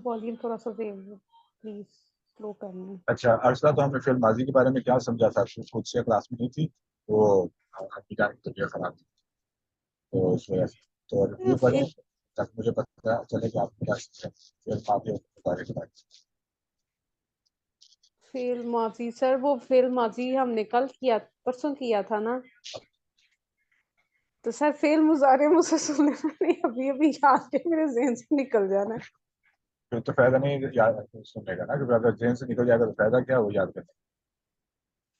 Volume تھوڑا سا please سلو کرنا. اچھا ارسلہ، تو ہم نے فعل ماضی کے بارے میں کیا سمجھا تھا؟ خود سے کلاس میں نہیں تھی، وہ اپنی جان کی طبیعت خراب تھی تو اس وجہ سے. تو ریویو کریں تاکہ مجھے پتہ چلے کہ آپ کو کیا سمجھا فعل ماضی اور مضارع کے بارے میں. فعل ماضی سر، وہ فعل ماضی ہم نے کل کیا، پرسوں کیا تھا نا. تو سر فعل مضارع مجھے سننے میں ابھی یاد ہے، میرے ذہن سے نکل جانا ہے. پھر تو فائدہ نہیں یاد سننے کا نا، کہ اگر ذہن سے نکل جائے گا تو فائدہ کیا وہ یاد کرنے کا،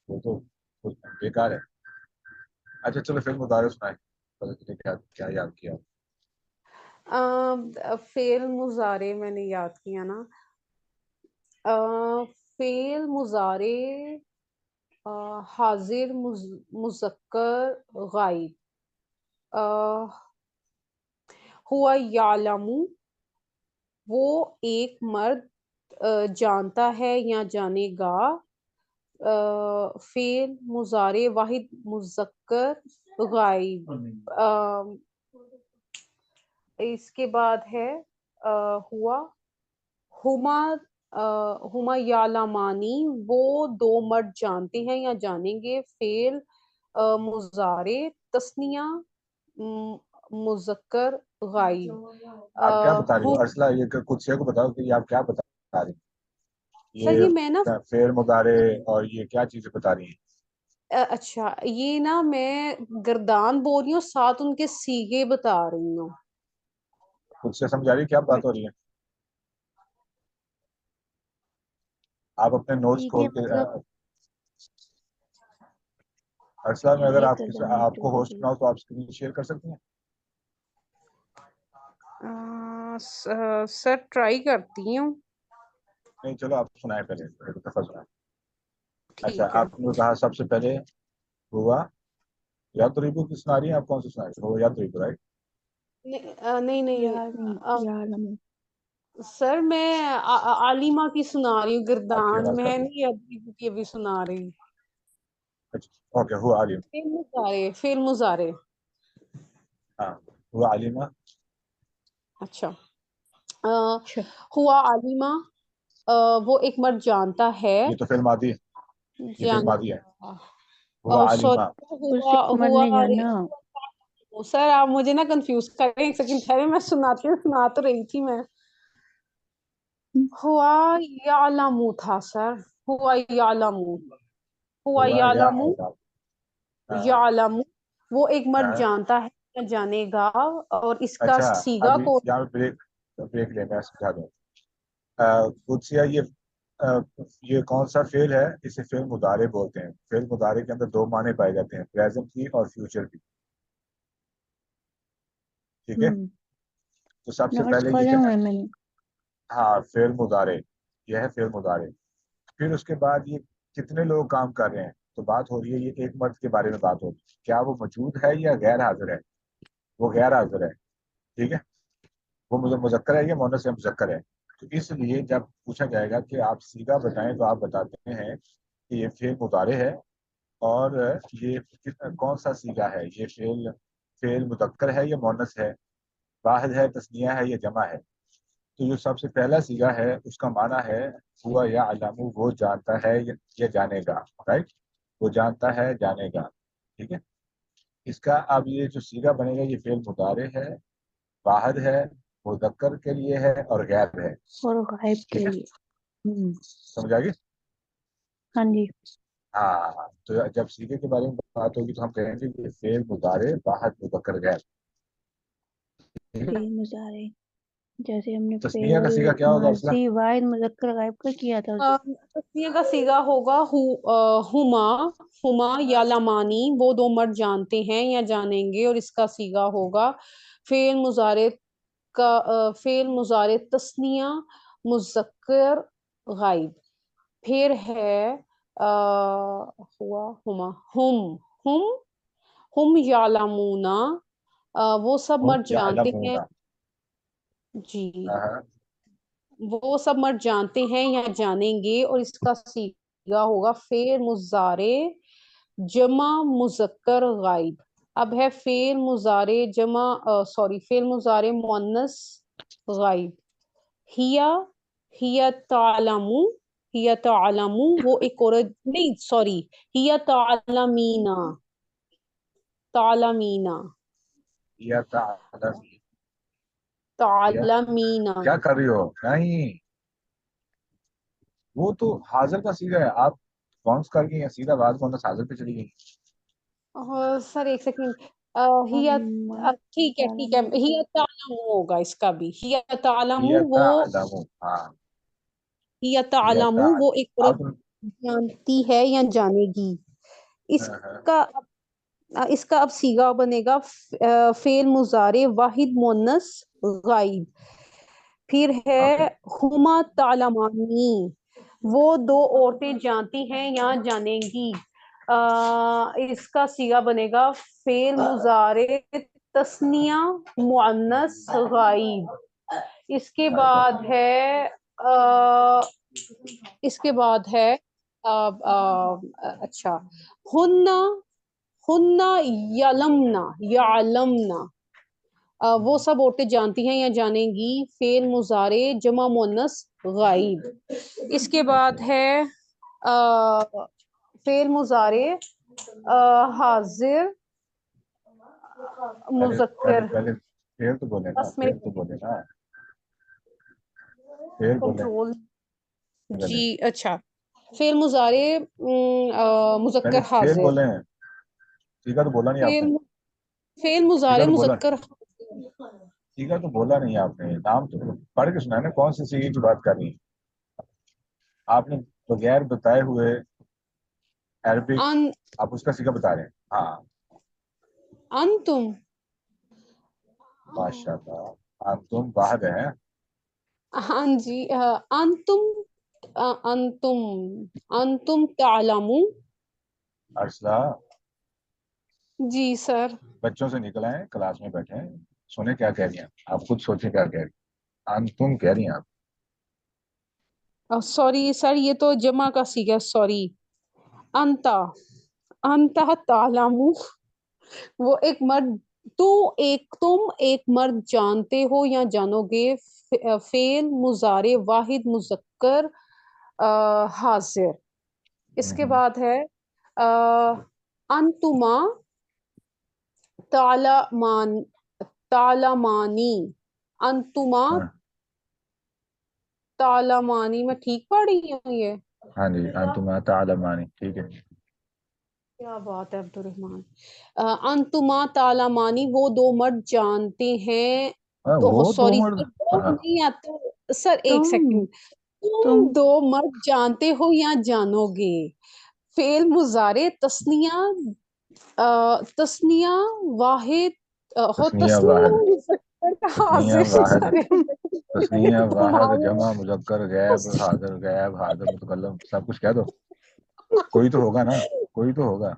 وہ تو بیکار ہے. اچھا چلو فعل مضارع سنائیں، پتہ چلے کیا یاد کیا. فعل مضارع میں نے یاد کیا نا. فعل مضارع حاضر مذکر غائب. ہوا یعلم، وہ ایک مرد جانتا ہے یا جانے گا. فعل مضارع واحد مذکر غائب. اس کے بعد ہے ہوا ہما یعلمانی، وہ دو مرد جانتے ہیں یا جانیں گے. فعل مضارع تثنیہ مذکر غائب. آپ کیا بتا رہی ہو ارسلہ؟ یہ قدسیہ کو بتاؤ کہ یہ آپ کیا بتا رہی ہیں، سر یہ میں نا فعل مضارع اور یہ کیا چیزیں بتا رہی ہیں؟ اچھا یہ نا میں گردان بول رہی ہوں، ساتھ ان کے سیغے بتا رہی ہوں. خود سے سمجھا رہی کیا بات ہو رہی ہے؟ آپ اپنے نوٹس کھول کے ارسلہ میں اگر آپ کو ہوسٹ نہ ہو تو آپ اسکرین شیئر کر سکتی ہیں. سر ٹرائی کرتی ہوں. نہیں چلو آپ سنائیں پہلے، ایک دفعہ سنائیں. اچھا ٹھیک ہے. آپ نے کہا سب سے پہلے ہوا یضرب کی سنا رہی ہیں آپ؟ کون سی سنا رہی ہیں؟ وہ یضرب رائٹ؟ نہیں سر میں عالمہ کی سنا رہی ہوں، آپ کی گردان آواز میں کٹ نہیں ابھی کی ابھی سنا رہی. اچھا اوکے ہوا عالم. فعل مضارع ہاں ہوا عالمہ. اچھا ہوا عالمہ، وہ ایک مرد جانتا ہے. یہ تو فعل ماضی ہے، یہ فعل ماضی ہے. ہوا عالمہ سر آپ مجھے نا کنفیوز کر رہے ہیں، ایک سیکنڈ ٹھہرے، میں سنا تو رہی تھی. میں ہوا یعلم تھا سر، ہوا یعلم، ہوا یعلم، یعلم وہ ایک مرد جانتا ہے یا جانے گا. اور اس کا اچھا سیغہ ابھی کو یہاں بریک لے، میں سمجھا دوں. قدسیہ یہ کون سا فعل ہے؟ اسے فعل مضارع بولتے ہیں. فعل مضارع کے اندر دو معنی پائے جاتے ہیں، پریزنٹ کی اور فیوچر کی. ٹھیک ہے، تو سب سے پہلے یہ کیا ہے؟ ہاں فعل مضارع، یہ ہے فعل مضارع. پھر اس کے بعد یہ کتنے لوگ کام کر رہے ہیں، تو بات ہو رہی ہے یہ ایک مرد کے بارے میں بات ہو رہی ہے. کیا وہ موجود ہے یا غیر حاضر ہے؟ وہ غیر حاضر ہے. ٹھیک ہے، وہ مجھے مذکر ہے یا مؤنث یا مذکر ہے. تو اس لیے جب پوچھا جائے گا کہ آپ صیغہ بتائیں تو آپ بتاتے ہیں کہ یہ فعل مضارع ہے اور یہ کون سا صیغہ ہے، یہ فعل مذکر ہے یا مؤنث ہے، واحد ہے، تثنیہ ہے یا جمع ہے. تو جو سب سے پہلا صیغہ ہے اس کا معنی ہے ہوا یعلم، وہ جانتا ہے یا جانے گا. رائٹ، وہ جانتا ہے جانے گا. ٹھیک ہے، اس کا اب یہ جو صیغہ بنے گا یہ فعل مضارع ہے، واحد ہے، مذکر کے لیے ہے اور غیر ہے اور غائب کے لیے. سمجھ آ گئی؟ ہاں جی. ہاں تو جب صیغے کے بارے میں بات ہوگی تو ہم کہیں گے کہ فعل مضارع واحد مذکر غیر. فعل مضارع جیسے ہم نے تسنیہ کا صیغہ کیا ہوگا ارسلہ؟ ماضی واحد مذکر غائب کا کیا تھا. تسنیہ کا صیغہ ہوگا ہما یعلمانی، وہ دو مرد جانتے ہیں یا جانیں گے. اور اس کا صیغہ ہوگا فعل مضارع کا فعل مضارع تثنیہ مذکر غائب. پھر ہے ہوا ہم یعلمون، وہ سب ہم مرد جانتے یعلمون. ہیں. جی وہ سب مرد جانتے ہیں یا جانیں گے. اور اس کا صیغہ ہوگا فعل مضارع جمع مذکر غائب. اب ہے فعل مضارع جمع فعل مضارع مؤنث غائب. ہیا ہیا تعلمو ہیا تعلمو وہ ایک اور نہیں سوری ہیا تعلمینا تعلمینا یا تعلم یا تعلمینا. کیا کر رہی ہو؟ نہیں، وہ تو حاضر کا سیدھا ہے، آپ باؤنس کر گئی ہیں سیدھا بعد کو حاضر پہ چلی گئی. سر ایک سیکنڈ. ہیا ٹھیک ہے ہیا تعلمو ہوگا اس کا بھی. ہیا تعلمو یا وہ تعلم، ہاں ہیا یا تعلمو وہ ایک تعلم. عورت جانتی ہے یا جانے گی. اس کا اس کا اب سیگا بنے گا فعل مضارع واحد مؤنث غائب. پھر ہے ہما تعلمانی وہ دو عورتیں جانتی ہیں یا جانیں گی. اس کا سیگا بنے گا فعل مضارع تثنیہ مؤنث غائب. اس کے بعد ہے اس کے بعد ہے اچھا ہننا ہننا یلمنا یعلمنا وہ سب عورتیں جانتی ہیں یا جانیں گی. فعل مضارع جمع مؤنث غائب. اس کے بعد ہے فعل مضارع حاضر مذکر. پہلے پھر تو بولے نا، بس میرے پھر بولے. کنٹرول. جی اچھا فعل مضارع مذکر پہلے پھر حاضر. بولے ہیں، ٹھیک ہے تو بولا نہیں آپ نے. فعل ٹھیک ہے مضارع تو بولا، مذکر ٹھیک ہے تو بولا نہیں آپ نے. نام تو پڑھ کے سنا نا، کون سی سیگے کی بات کر رہی ہیں آپ نے؟ بغیر بتائے ہوئے عربک ان آپ اس کا سیگا بتا رہے ہیں. ہاں انتم ماشاء اللہ، آپ تم واحد ہیں. ہاں جی انتم انتم انتم تعلمون. ارسلہ جی سر. بچوں سے نکل آئے، کلاس میں بیٹھے ہیں، سنیں کیا کہہ رہی ہیں آپ، خود سوچیں کیا کہہ رہی ہیں. تم کہہ رہی ہیں آپ. سوری سر یہ تو جمع کا سیگا. سوری انتا انتا تعلمون وہ ایک مرد تم ایک مرد جانتے ہو یا جانو گے. فعل مضارع واحد مذکر حاضر. اس کے بعد ہے انتما تعلمانی انتما تعلمانی. میں ٹھیک پڑھ رہی ہوں یہ؟ ہاں جی، انتم تعلمانی، ٹھیک ہے. کیا بات ہے عبد الرحمن. انتما تعلمانی وہ دو مرد جانتے ہیں. وہ دو سوری مرد. سر نہیں آتا سر ایک تم سیکنڈ. تم دو مرد جانتے ہو یا جانو گے. فعل مضارع تثنیہ تثنیہ واحد تسنیہ واحد، تسنیہ حاضر. واحد، تسنیہ واحد جمع مذکر غائب حاضر غائب حاضر متکلم، سب کچھ کہہ دو. کوئی تو ہوگا نا، کوئی تو ہوگا.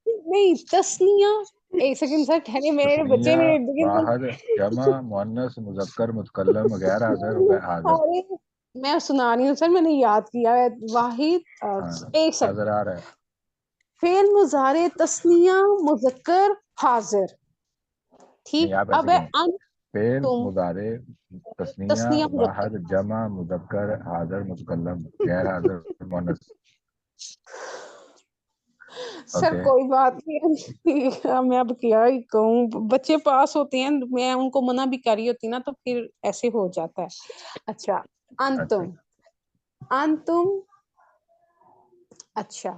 نہیں تثنیہ ایک سیکنڈ سر ٹھہرے میرے بچے تسنیہ میرے. واحد جمع مؤنث مذکر متکلم غیر حاضر حاضر. میں سنا رہی ہوں سر میں نے یاد کیا ہے. واحد ہاں ایک حاضر سیکنڈ. آ رہا ہے. فعل مضارع تثنیہ مذکر حاضر. نہیں ٹھیک آپ ایسے اب ہے کہیں، فعل انتم مضارع تثنیہ تثنیہ مذکر. واحد جمع مذکر حاضر متکلم غیر حاضر مؤنث. سر اوکے کوئی بات نہیں. میں اب کیا ہی کہوں، بچے پاس ہوتے ہیں میں ان کو منع بھی کر رہی ہوتی نا تو پھر ایسے ہو جاتا ہے. اچھا اچھا. انتم انتم اچھا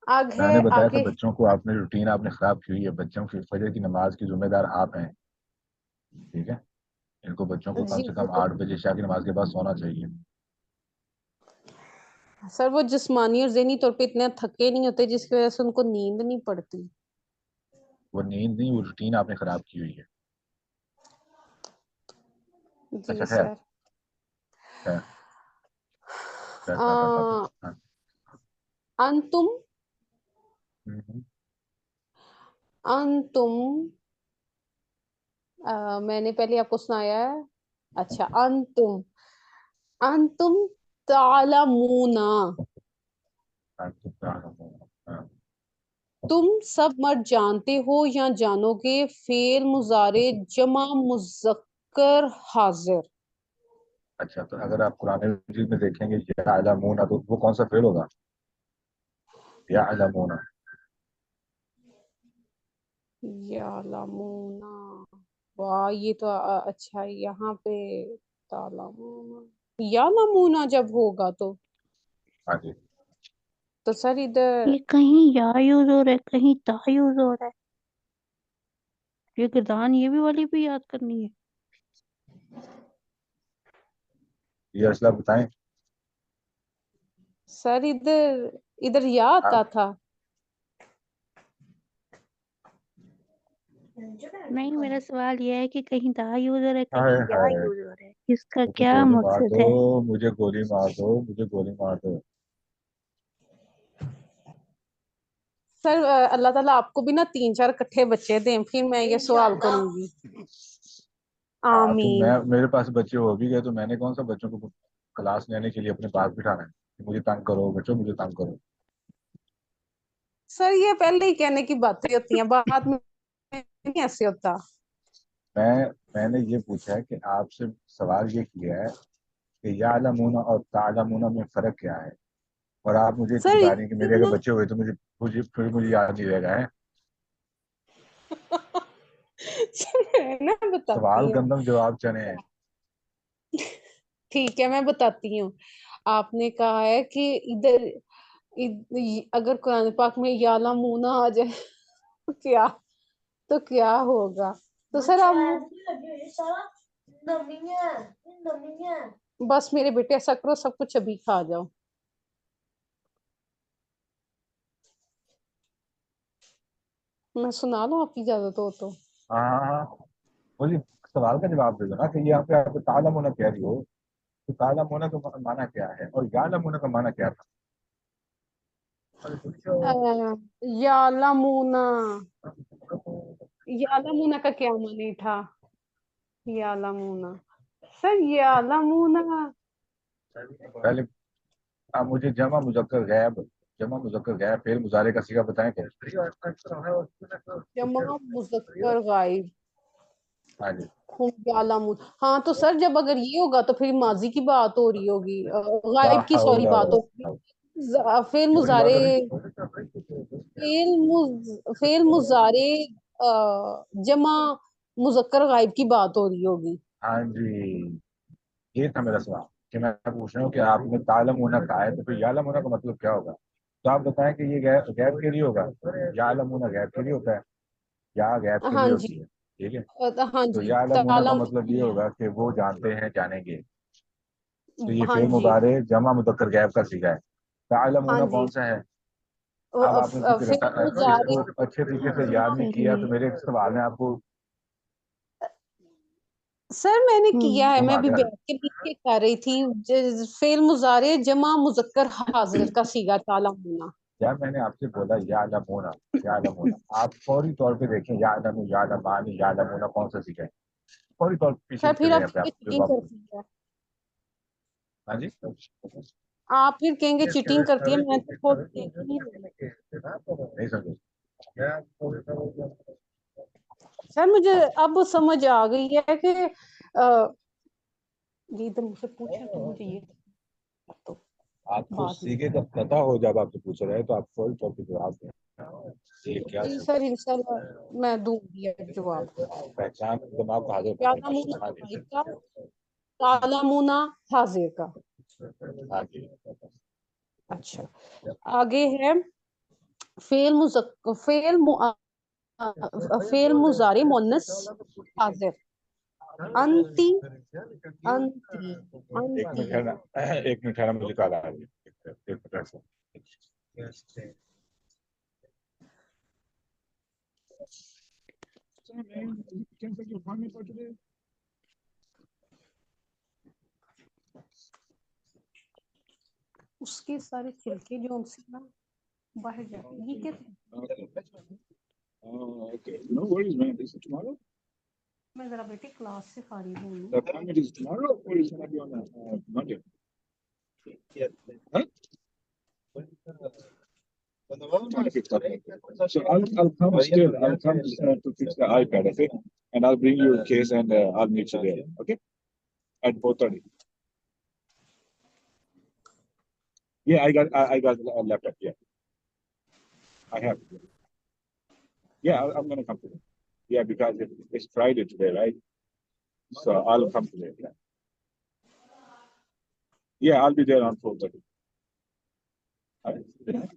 میں نے بتایا تھا آگے بچوں کو، آپ نے روٹین آپ نے خراب کی ہوئی ہے. بچوں کی فجر کی نماز کی ذمہ دار آپ ہیں، ٹھیک ہے. ان کو بچوں کو کم جی سے کم 8 بجے عشاء کی نماز کے بعد سونا چاہیے. سر وہ جسمانی اور ذہنی طور پہ اتنے تھکے نہیں ہوتے جس کی وجہ سے ان کو نیند نہیں پڑتی. وہ نیند نہیں، وہ روٹین آپ نے خراب کی ہوئی ہے. جی اچھا خیر، سر. فیصلہ کرتا تھا. ہاں. انتم انتم میں نے پہلے آپ کو سنایا ہے. اچھا انتم انتم تعلمون تم سب مرد جانتے ہو یا جانو گے فعل مضارع جمع مذکر حاضر. اچھا تو اگر آپ قرآن مجید میں دیکھیں گے یعلمون تو وہ کون سا فعل ہوگا؟ یعلمون. یعلمون. واہ یہ تو اچھا ہے یہاں پہ تعلمون یعلمون جب ہوگا تو ہاں جی سر ادھر یہ کہیں یا یوز ہو رہا ہے کہیں تا یوز ہو رہا ہے. یہ گردان یہ بھی والی بھی یاد کرنی ہے. یہ اصلہ بتائیں. سر ادھر یا آتا تھا. نہیں میرا سوال یہ ہے کہ کہیں تا یوز ہو رہا ہے ہائے کہیں یا ہائے یوز ہو رہا ہے. اس کا مجھے کیا گولی مار مقصد دو ہے؟ مجھے گولی مار دو مجھے گولی مار دو. سر اللہ تعالیٰ آپ کو بھی نا 3-4 کٹھے بچے دیں پھر میں یہ سوال کروں گی. ہاں تو آمین. میرے پاس بچے ہو بھی گئے تو میں نے کون سا بچوں کو کلاس لینے کے لیے اپنے پاس بٹھانا ہے کہ مجھے تنگ کرو بچوں مجھے تنگ کرو. سر یہ پہلے ہی کہنے کی باتیں ہوتی ہیں بعد میں نہیں ایسے ہوتا. میں نے یہ پوچھا ہے کہ آپ سے سوال یہ کیا ہے کہ یعلمون اور تعلمون میں فرق کیا ہے اور آپ مجھے سر بتا رہی ہیں کہ میرے اگر نا بچے ہوئے تو مجھے یاد نہیں رہے گا ہے. میں نا سوال بتاتی ہوں. گندم جواب چنے ہیں. ٹھیک ہے میں بتاتی ہوں. آپ نے کہا ہے کہ ادھر اگر قرآن پاک میں یعلمون آ جائے تو کیا ہوگا. تو سر آپ بس میرے بیٹے ایسا کرو سب کچھ ابھی کھا جاؤ. میں سنا لوں آپ کی اجازت ہو تو. ہاں مجھے سوال کا جواب دے دو نا کہ یہاں پہ آپ تعلمون کہہ رہی ہو تو تعلمون کا معنی کیا ہے اور یعلمون کا معنی کیا تھا؟ یعلمون یعلمون کا کیا معنی تھا. یعلمون سر یعلمون پہلے آپ مجھے جمع مذکر غائب فعل مضارع کا صیغہ بتائیں کہ جمع مذکر غائب. ہاں جی یعلمون. ہاں تو سر جب اگر یہ ہوگا تو پھر ماضی کی بات ہو رہی ہوگی لا غائب کی حول سوری بات ولا ہوگی. قوة. فعل یہ بڑی بات مضارع ہے. فعل مضارع جمع مذکر غائب کی بات ہو رہی ہوگی. ہاں جی یہ تھا میرا سوال کہ میں پوچھ رہا ہوں کہ آپ نے تعلم ہونا کہا ہے تو پھر یعلم ہونا کا مطلب کیا ہوگا. تو آپ بتائیں کہ یہ غیب کے لیے ہوگا یعلم ہونا غیب کے لیے ہوتا ہے یا غیب کے ہاں لیے جی. ہوتی ہے. ٹھیک ہے ہاں تو جی یعلم ہونا کا تعلم. مطلب یہ ہوگا کہ وہ جانتے ہیں جانیں گے. تو یہ ہاں فعل جی. مضارع جمع مذکر غائب کا صیغہ ہے. تعلم ہاں ہونا جی کون سا ہے. اب آپ نے کچھ فعل اس مضارع. کو اچھے طریقے سے یاد نہیں کیا تو میرے ایک سوال ہے آپ کو سر میں نے کیا ہے ہوں میں گھما ابھی دیں. بیٹھ کے لکھ کے کر رہی تھی. فعل مضارع جمع مذکر حاضر کا صیغہ تعلم ہونا. جب میں نے آپ سے بولا یعلم ہونا آپ فوری طور پہ دیکھیں یعلم ہونا کون سا سیکھا ہے فوری طور پہ پیچھے سر پھر چلے آپ جائیں کہیں آپ گے جو چیٹنگ آپ کرتی ہے. ہاں جی آپ پھر کہیں گے چیٹنگ کرتی ہے میں تو خود دیکھ ہی نہیں رہی. نہیں سمجھے. سر مجھے اب سمجھ آ گئی ہے کہ یہ ادھر مجھ سے پوچھا تو مجھے یہ تو آپ کو بعد میں. سیکھے جب پتا ہو جب آپ سے پوچھ رہے ہیں تو آپ فوری طور پہ جواب دیں. یہ کیا جی سر انشاءاللہ میں دوں گی اب جواب. پہچان دماغ کو حاضر کرنے یعلمون کا. ہاں غائب کا تعلمون حاضر کا. جی اچھا آگے ہے فعل مضارع مؤنث حاضر. انتی انتی انتی. ایک منٹ ہے مجھے کال آ رہی ہے. ایک منٹ اس کے سارے چھلکے جو ان سے نا باہر جاتے ہیں. یہ کیا میں ذرا بیٹے کلاس سے فارغ ہوں. 25th. So I'll come still. I'll come to fix the iPad, okay? And I'll bring you a case and I'll meet you there, okay? At 4:30. Yeah, I got a laptop. Yeah, I have. Yeah, I'm gonna come today. Yeah, because it's Friday today, right? So I'll come today. Yeah, yeah, I'll be there on 4:30. All right.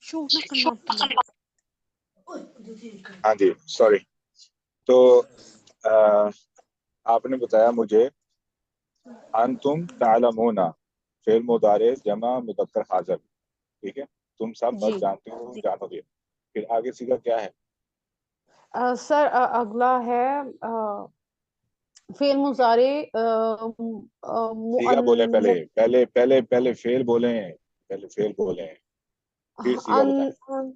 شو نقل نقل. ہاں جی sorry. تو آپ نے بتایا مجھے انتم تعلمون فعل مضارع جمع مذکر حاضر، ٹھیک ہے، تم سب جی بات جانتے ہو جانو گے. پھر آگے سیدھا کیا ہے؟ سر اگلا ہے فعل مضارع سیگا بولیں پہلے فعل بولیں، پہلے فعل بولیں پھر سیگا بتائیں.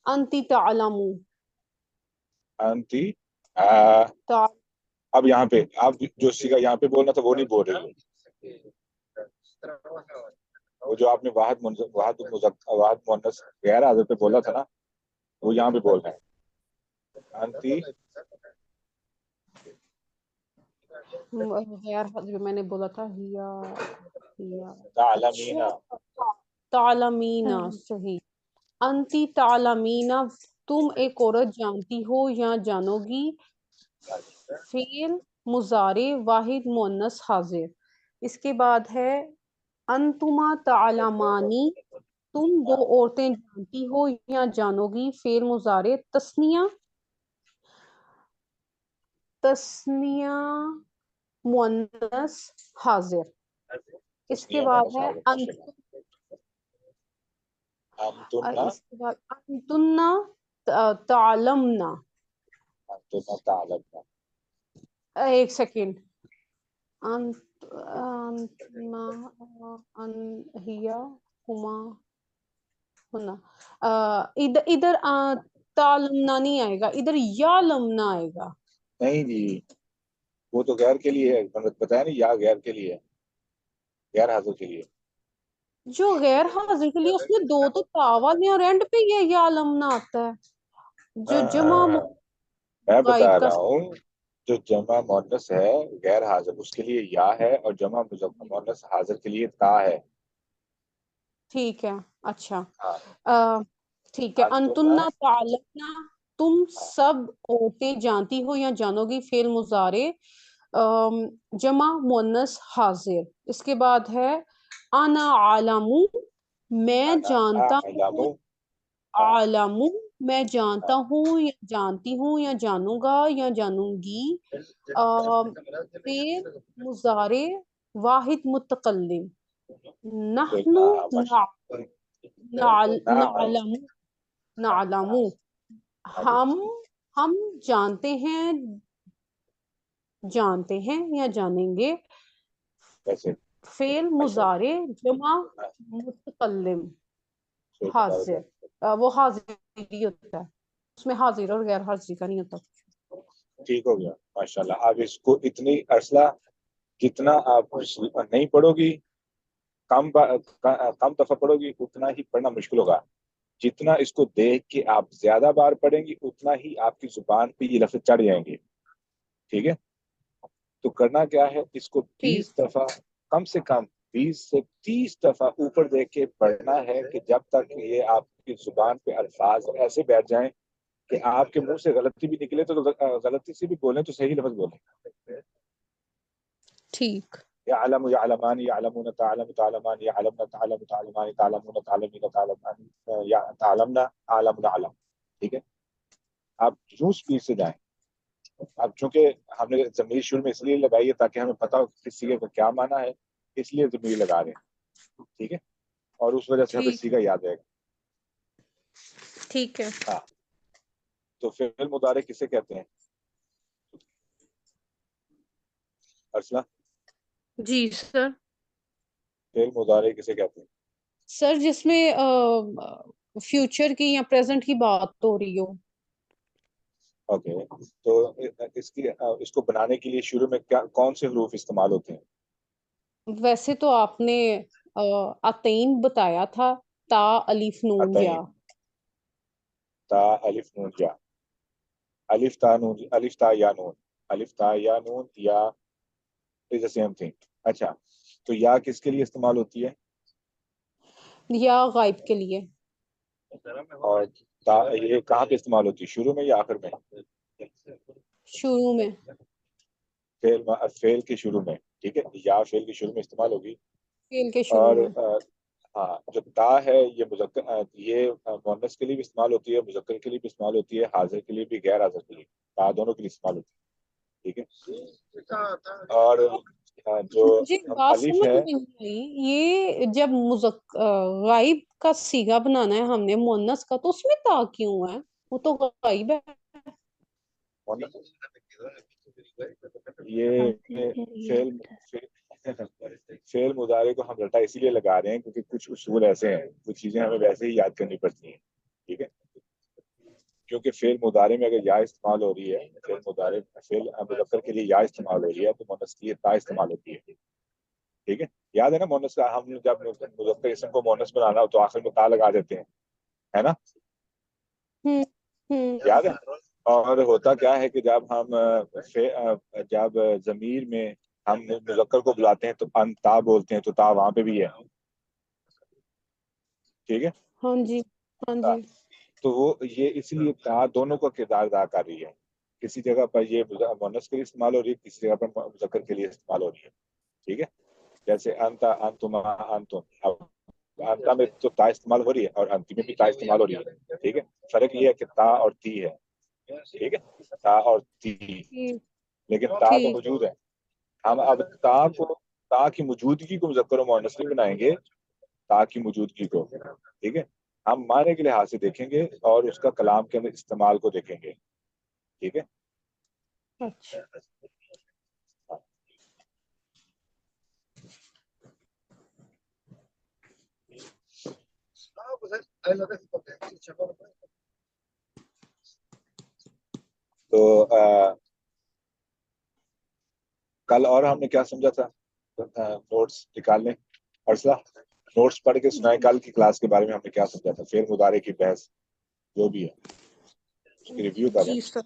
انتی تعلمو. انتی اب یہاں پہ آپ جو سیگا یہاں پہ بولنا تھا وہ نہیں بول رہے. وہ جو آپ نے واحد مؤنث غیر حاضر پہ بولا تھا نا، وہ یہاں پہ بول رہے ہیں. انتی غیر حاضر میں نے بولا تھا ہیا تعلمین. تعلمین. صحیح. انتی تعلمین تم ایک عورت جانتی ہو یا جانو گی. فعل مضارع واحد مؤنث حاضر. اس کے بعد ہے انتما تعلمانی تم دو عورتیں جانتی ہو یا جانو گی. فعل مضارع تثنیہ مؤنث حاضر. اس کے بعد ہے اس کے بعد انتنا تعلمنا. ایک سیکنڈ. ادھر تعلمنا نہیں آئے گا، ادھر یا لمنا آئے گا. نہیں جی، وہ تو غیر کے لیے ہے، بتایا نہیں، یا غیر کے لیے، غیر حاضر کے لیے. جو غیر حاضر کے لیے اس میں دو تو تا والے اور اینڈ پہ یہ یا لمنا آتا ہے. جو جمع میں بتا غائب کا رہا ہوں جو جمع مؤنث ہے غیر حاضر اس کے لیے یا ہے، اور جمع مؤنث حاضر کے لیے تا ہے. ٹھیک ہے. اچھا ہاں ٹھیک ہے. انتنا تعلمنا تم سب عورتیں جانتی ہو یا جانو گی. فعل مضارع جمع مؤنث حاضر. اس کے بعد ہے انا عالم میں جانتا ہوں. عالم میں جانتا ہوں یا جانتی ہوں یا جانوں گا یا جانوں گی. فعل مضارع واحد متکلم نحن نعلم ہم جانتے ہیں یا جانیں گے. فعل مضارع جمع متکلم حاضر. وہ حاضر ہی ہوتا ہے، اس میں حاضر اور غیر حاضر کا نہیں ہوتا. ٹھیک ہو گیا ماشاءاللہ. اب اس کو اتنی عرصہ جتنا آپ نہیں پڑھو گی، کم دفعہ پڑھو گی، اتنا ہی پڑھنا مشکل ہوگا. جتنا اس کو دیکھ کے آپ زیادہ بار پڑھیں گی اتنا ہی آپ کی زبان پہ یہ لفظ چڑھ جائیں گے. ٹھیک ہے، تو کرنا کیا ہے، اس کو 20 دفعہ کم سے کم 20 سے 30 دفعہ اوپر دیکھ کے پڑھنا ہے کہ جب تک یہ آپ کی زبان پہ الفاظ ایسے بیٹھ جائیں کہ آپ کے منہ سے غلطی بھی نکلے تو غلطی سے بھی بولیں تو صحیح لفظ بولیں. ٹھیک. يعلم يعلمان يعلمون تعلم تعلمان يعلمن تعلم تعلمان تعلمون تعلمين تعلمان تعلمنا عالم نعلم. ٹھیک ہے، آپ یوں سپیڈ سے جائیں. اب چونکہ ہم نے ضمیر شروع میں اس لیے لگائی ہے تاکہ ہمیں پتہ ہو کس سیگے کا کیا معنی ہے، اس لیے ضمیر لگا رہے ہیں. ٹھیک ہے، اور اس وجہ سے ہمیں سیگا یاد رہے گا. ٹھیک ہے. ہاں، تو فعل مضارع کسے کہتے ہیں ارسلہ؟ جی سر. فعل مضارع کسے کہتے ہیں؟ سر جس میں فیوچر کی یا پریزنٹ کی بات ہو رہی ہو. اوکے، تو اس کو بنانے کے لیے شروع میں کون سے حروف استعمال ہوتے ہیں؟ ویسے تو آپ نے اتین بتایا تھا، تا الف نون یا. عطین، تا الف نون یا، الف تا نون، الف تا یا نون، الف تا یا نون، یا از the same thing. اچھا، تو یا کس کے لیے استعمال ہوتی ہے؟ یا غائب کے لیے. اور یہ کہاں پہ استعمال ہوتی ہے، شروع میں یا آخر میں؟ شروع میں. فعل کے شروع میں، ٹھیک ہے، یا فعل کے شروع میں استعمال ہوگی. فعل کے شروع اور میں. ہاں، جو تا ہے یہ مذکر، یہ مؤنث کے لیے بھی استعمال ہوتی ہے، مذکر کے لیے بھی استعمال ہوتی ہے، حاضر کے لیے بھی، غیر حاضر کے لیے، تا دونوں کے لیے استعمال ہوتی ہے، ٹھیک ہے. اور جو مجھے بات الف سمجھ ہے، میں نہیں آئی، یہ جب غائب کا صیغہ بنانا ہے ہم نے مؤنث کا، تو اس میں تا کیوں ہے؟ وہ تو غائب ہے. یہ فعل فعل مضارع کو ہم رٹا اسی لیے لگا رہے ہیں کیونکہ کچھ اصول ایسے ہیں، کچھ چیزیں ہمیں ویسے ہی یاد کرنی پڑتی ہیں، ٹھیک ہے. کیونکہ فعل مضارع میں اگر یا استعمال ہو رہی ہے، فعل مضارع فعل مذکر کے لیے یا استعمال ہو رہی ہے، تو مؤنث کے لیے تا استعمال ہوتی ہے، ٹھیک ہے. یاد ہے نا مؤنث کا، ہم جب مذکر اسم کو مؤنث بنانا ہو تو آخر میں تا لگا دیتے ہیں، ہے نا، ہوں ہوں. یاد ہے. اور ہوتا کیا ہے کہ جب ضمیر میں ہم مذکر کو بلاتے ہیں تو تا بولتے ہیں، تو تا وہاں پہ بھی ہے، ٹھیک ہے. ہاں جی ہاں جی. تو وہ یہ اس لیے تا دونوں کا کردار ادا کر رہی ہے. کسی جگہ پر یہ مؤنث کے لیے استعمال ہو رہی ہے، کسی جگہ پر مذکر کے لیے استعمال ہو رہی ہے، ٹھیک ہے. جیسے انتا، انتما، انتم، اب انتا میں تو تا استعمال ہو رہی ہے اور انتی میں بھی تا استعمال ہو رہی ہے، ٹھیک ہے. فرق یہ ہے کہ تا اور تی ہے، ٹھیک ہے، تا اور تی، ٹھیک لیکن تا تو ٹھیک. موجود ہے. ہم اب تا کی موجودگی کو مذکر و مؤنث نہیں بنائیں گے، تا کی موجودگی کو، ٹھیک ہے. ہم معنی کے لحاظ سے دیکھیں گے اور اس کا کلام کے اندر استعمال کو دیکھیں گے، ٹھیک ہے. اچھا. تو کل اور ہم نے کیا سمجھا تھا، نوٹس نکال لیں. ارسلہ نوٹس پڑھ کے سنائے کل کی کلاس کے بارے میں ہم نے کیا سمجھا تھا، فعل مضارع کی بحث جو بھی ہے اس کی ریویو کریں. جی سر.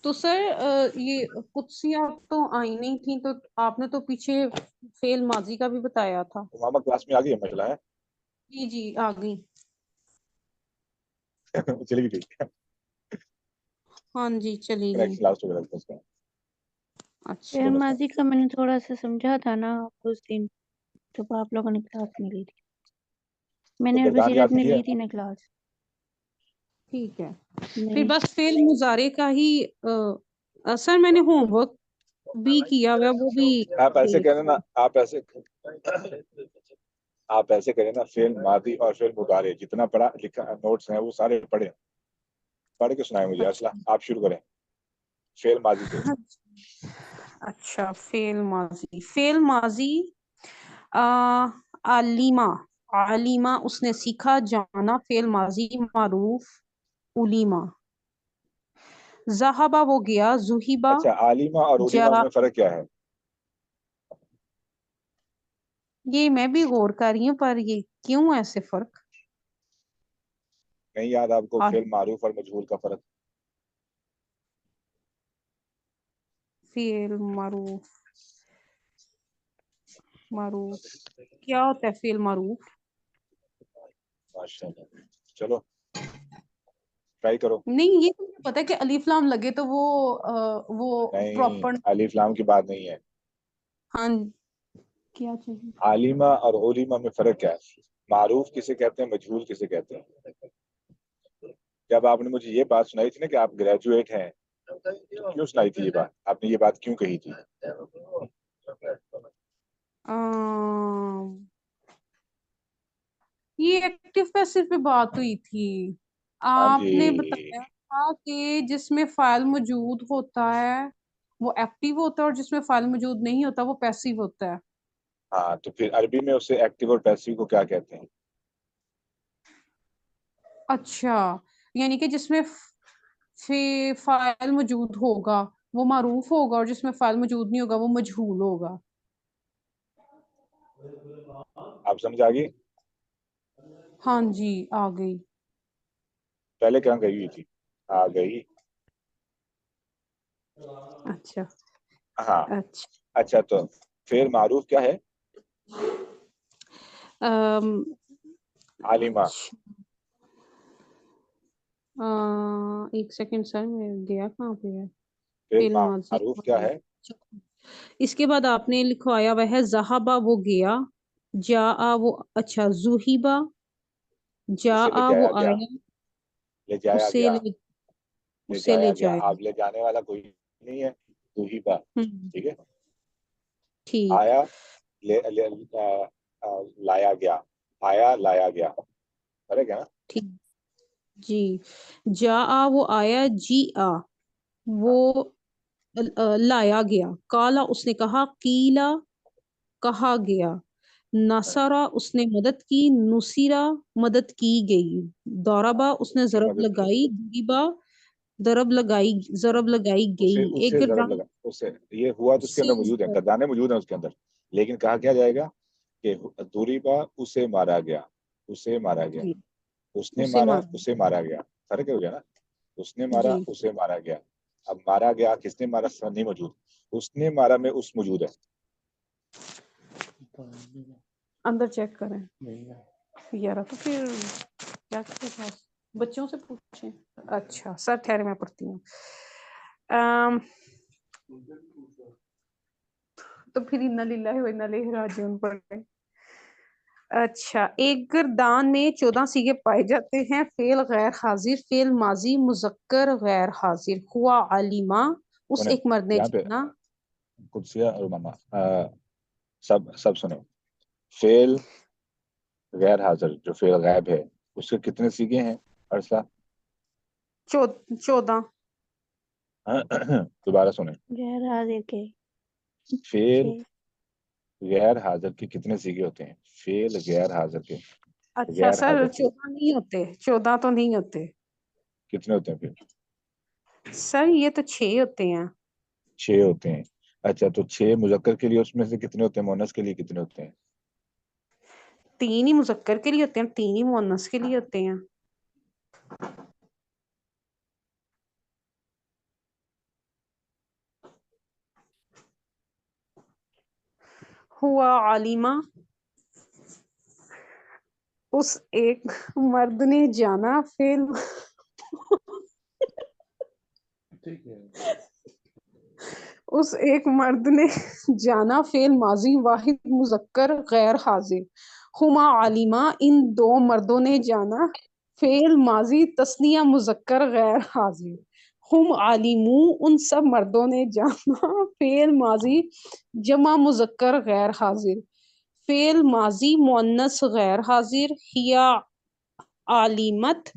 تو سر یہ قدسیات تو آئی نہیں تھی، تو آپ نے تو پیچھے فعل ماضی کا بھی بتایا تھا. ماما کلاس میں آ گئی ہے مسئلہ ہے. جی جی آ گئی. چلی بھی گئی. ہاں جی چلی گئی. کنیکشن لاسٹ ہو گیا اس کا. اچھا. فعل ماضی کا میں نے تھوڑا سا سمجھا تھا نا اس دن جب آپ لوگوں نے کلاس نہیں لی تھی، میں تو نے اور کردار یاد بصیرت نے نہیں ہے. لی تھی نا کلاس. ٹھیک ہے. پھر نہیں بس فعل مضارع کا ہی سر میں نے ہوم ورک بھی کیا ہوا ہے، وہ بھی آپ ایسے دیکھ کریں نا، آپ ایسے کریں نا، فعل ماضی اور فعل مضارع جتنا پڑھا لکھا نوٹس ہیں وہ سارے پڑھیں، پڑھ کے سنائیں مجھے. ارسلہ اچھا. آپ شروع کریں فعل ماضی سے. اچھا فعل ماضی. فعل ماضی علیما. علیما اس نے سیکھا، جانا فعل ماضی معروف علیما. ذہبا وہ گیا، ذہبا اچھا، عالمہ اور جا. علیمہ میں فرق کیا ہے؟ یہ میں بھی غور کر رہی ہوں، پر یہ کیوں ایسے فرق؟ نہیں یاد آپ کو فعل معروف اور مجہول کا فرق؟ فعل معروف. معروف کیا ہوتا ہے فعل معروف؟ ماشاء اللہ، چلو ٹرائی کرو. نہیں یہ تو مجھے پتا ہے کہ الف لام لگے تو وہ نہیں، پراپر. الف لام کی بات نہیں ہے. ہاں کیا چاہیے؟ عالمہ اور علیمہ میں فرق کیا ہے؟ معروف کسے کہتے ہیں، مجہول کسے کہتے ہیں؟ جب آپ نے مجھے یہ بات سنائی تھی نا کہ آپ گریجویٹ ہیں، تو کیوں سنائی تھی یہ بات، آپ نے یہ بات کیوں کہی تھی؟ یہ ایکٹیو پیسو پہ بات ہوئی تھی. ہاں آپ جی، نے بتایا تھا کہ جس میں فاعل موجود ہوتا ہے وہ ایکٹیو ہوتا ہے، اور جس میں فاعل موجود نہیں ہوتا وہ پیسیو ہوتا ہے. ہاں تو پھر عربی میں اسے ایکٹیو اور پیسیو کو کیا کہتے ہیں؟ اچھا، یعنی کہ جس میں فاعل موجود ہوگا وہ معروف ہوگا، اور جس میں فاعل موجود نہیں ہوگا وہ مجہول ہوگا. آپ سمجھ آ گئی؟ ہاں جی، آ گئی. پہلے کہاں گئی ہوئی تھی؟ آ گئی. اچھا ہاں اچھا. اچھا، تو فعل معروف کیا ہے؟ ام، عالمہ. ایک سیکنڈ سر، میں گیا کہاں پہ ہے؟ فعل فعل ماضی. معروف کیا ہے؟ اس کے بعد آپ نے لکھوایا وہ ہے ذہبا، وہ گیا. جا وہ اچھا ذہبا. جا اسے لے وہ جایا گیا، آیا. لے جایا اسے گیا، لے لے اسے جایا لے گیا. جایا. آپ لے جانے والا کوئی نہیں ہے، تو ہی با. ہوں، ٹھیک ہے. ٹھیک آیا، لایا گیا. آیا، لایا گیا. فرق ہے نا؟ ٹھیک. جی. جا وہ آیا. جی وہ لایا گیا. کالا اس نے کہا. قیلا کہا گیا. نصرا اس نے مدد کی. نصیرا مدد کی گئی. ضربا اس نے کس نے ضرب مدد کی؟ لگائی. ضربا ضرب لگائی گئی. ایک اسے ضرب گردان لگا. اسے یہ ہوا تو اس کے سے اندر اس موجود ہے، پر. گردانے موجود ہیں اس کے اندر، لیکن کہا کیا جائے گا کہ دوریبا اسے مارا گیا. اسے مارا گیا. جی اس نے اسے مارا، مارا. اسے مارا گیا. فرق ہو گیا نا؟ اس نے مارا، جی اسے مارا گیا. اب مارا گیا کس نے مارا نہیں موجود، اس نے مارا میں اس موجود ہے. اندر چیک کریں یارا، تو پھر کیا کرتے پاس بچوں سے پوچھیں. اچھا سر ٹھہرے میں پڑھتی ہوں. تو پھر انا للہ و انا الیہ راجعون پڑھیں. اچھا، ایک گردان میں 14 سیغے پائے جاتے ہیں. فعل غیر حاضر، فعل ماضی مذکر غیر حاضر. ہوا علیما اس سنیں ایک مرد نے یہاں پہ جانا. قدسیہ اور ماما سب سنیں. فعل غیر حاضر جو فعل غائب ہے، اس کے کتنے سیغے ہیں ارسلہ؟ 14. دوبارہ سنیں. غیر حاضر کے فعل 6. غیر حاضر کے کتنے سیغے ہوتے ہیں؟ فعل غیر حاضر کے، اچھا غیر سر، حاضر کے 14 نہیں ہوتے. 14 تو نہیں ہوتے کتنے ہوتے ہیں پھر؟ سر، یہ تو 6 ہوتے ہیں. 6 ہوتے ہیں. اچھا تو 6 مذکر کے لیے اس میں سے کتنے ہوتے ہیں مؤنث کے لیے کتنے ہوتے ہیں؟ 3 ہی مذکر کے لیے ہوتے ہیں، 3 ہی مؤنث کے لیے ہوتے ہیں. ہوا عالمہ اس ایک مرد نے جانا. فعل اس ایک مرد نے جانا. فعل ماضی واحد مذکر غیر حاضر. ہما عالمہ ان 2 مردوں نے جانا. فعل ماضی تثنیہ مذکر غیر حاضر. ہم عالمو ان سب مردوں نے جانا. فعل ماضی جمع مذکر غیر حاضر. فعل ماضی مؤنث غیر حاضر. ہیا عالمت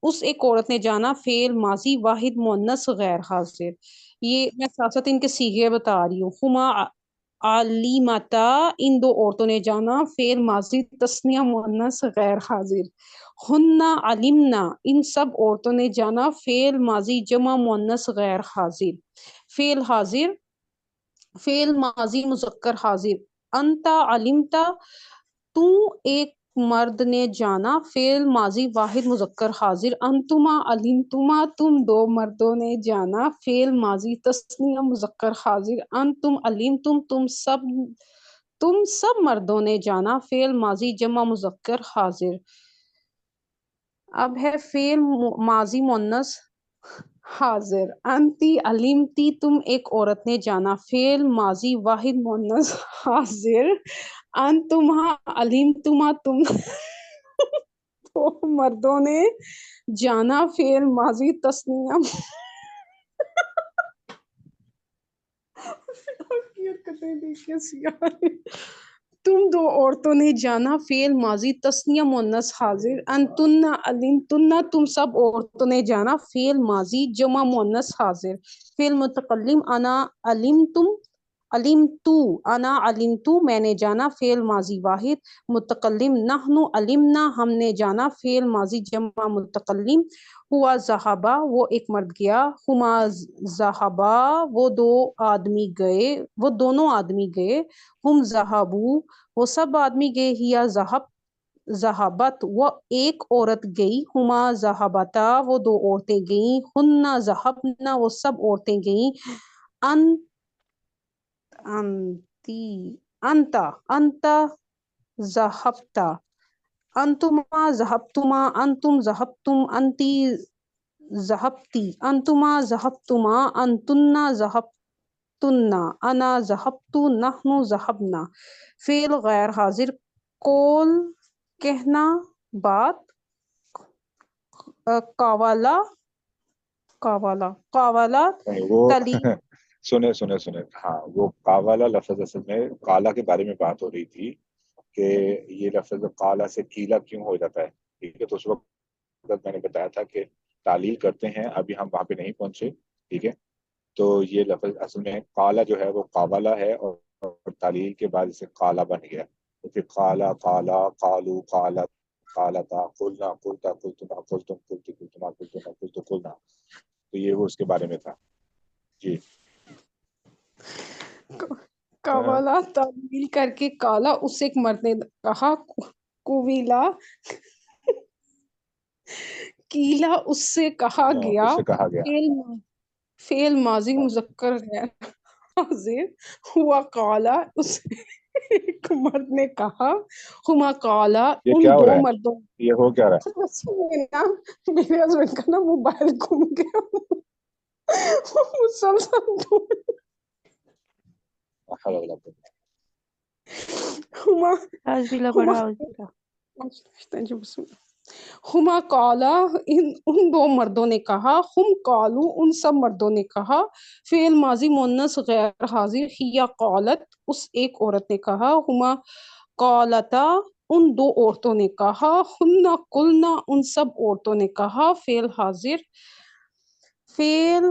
اس ایک عورت نے جانا. فعل ماضی واحد مؤنث غیر حاضر. یہ میں ساتھ ساتھ ان کے صیغے بتا رہی ہوں. ہما عالمتا ان 2 عورتوں نے جانا. فعل ماضی تثنیہ مؤنث غیر حاضر. ہننا علمنا ان سب عورتوں نے جانا. فعل ماضی جمع مؤنث غیر حاضر. فعل حاضر فعل ماضی مذکر حاضر. انتا علمتا تو ایک مرد نے جانا. فعل ماضی واحد مذکر حاضر. انتما علمتما تم 2 مردوں نے جانا. فعل ماضی تثنیہ مذکر حاضر. انتم علمتم تم سب مردوں نے جانا. فعل ماضی جمع مذکر حاضر. اب ہے فعل ماضی مؤنث حاضر. انتی علمتی تم ایک عورت نے جانا. فعل ماضی واحد مؤنث حاضر. انتما علمتما تم 2 مردوں نے جانا. فعل ماضی تثنیہ تم 2 عورتوں نے جانا. فعل ماضی تثنیہ مؤنث حاضر. انتن علمتن تم سب عورتوں نے جانا. فعل ماضی جمع مؤنث حاضر. فعل متکلم انا علمتم علم تو انا علم تو میں نے جانا فعل ماضی واحد متکلم نحن علمنا ہم نے جانا فعل ماضی جمع متکلم ہوا ذہبا وہ ایک مرد گیا ہما ذہبا وہ دو آدمی گئے وہ دونوں آدمی گئے ہم ذہبو وہ سب آدمی گئے ہیا ذہبت وہ ایک عورت گئی ہما ذہبتا وہ دو عورتیں گئیں ہننا ذہبنا وہ سب عورتیں گئیں انتی انتا ذہبتا انتما ذہبتما انتم ذہبتم انتی ذہبتی انتما ذہبتما انتنا ذہبتنا انا ذہبت نحن ذہبنا فعل غیر حاضر قول کہنا بات قاوالا قاوالا وہ تلی سنے ہاں، وہ قاوالا لفظ اصل میں کالا کے بارے میں بات ہو رہی تھی کہ یہ لفظ کالا سے کیلا کیوں ہو جاتا ہے. ٹھیک ہے، تو اس وقت میں نے بتایا تھا کہ تعلیل کرتے ہیں، ابھی ہم وہاں پہ نہیں پہنچے. ٹھیک ہے، تو یہ لفظ اصل میں کالا جو ہے وہ قاوالا ہے، اور تعلیل کے بعد اسے کالا بن گیا. تو پھر کالا کالا کالو کالا کالتا قلنا قلتا قلتما قلتم قلتی قلتما قلتما قلت قلنا. تو یہ وہ اس کے بارے میں تھا. جی. قوالا تعلیل کر کے کالا اس سے ایک مرد نے کہا کویلا کیلا اس سے کہا گیا اس سے کہا گیا. فعل ماضی مذکر غیر حاضر ہوا کالا اس سے ایک مرد نے کہا ہما کالا یہ ان کیا ہو دو رہا ہے؟ مردوں یہ ہو کیا رہا میرے ہسبینڈ کا نا موبائل گم گیا مسلسل ہے؟ ہما آج بھی ہما پڑھا اسی کا. ہما کالا ان دو مردوں نے کہا ہم کالو ان سب مردوں نے کہا فعل ماضی مؤنث غیر حاضر ہیا قالت اس ایک عورت نے کہا ہما قالتا ان دو عورتوں نے کہا ہن قلنا ان سب عورتوں نے کہا فعل حاضر فعل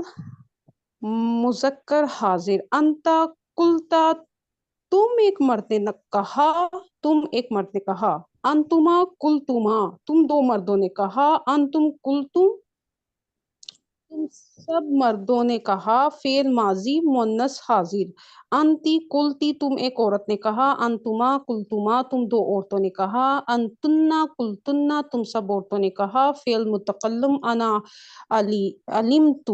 مذکر حاضر انتا قلتا تم ایک مرد نے کہا تم ایک مرد نے کہا انتما قلتما تم دو مردوں نے کہا انتم قلتم تم سب مردوں نے کہا فعل ماضی مؤنث حاضر انتی قلتی تم ایک عورت نے کہا انتما قلتما تم دو عورتوں نے کہا انتنا قلتنا تم سب عورتوں نے کہا فعل متکلم انا علمت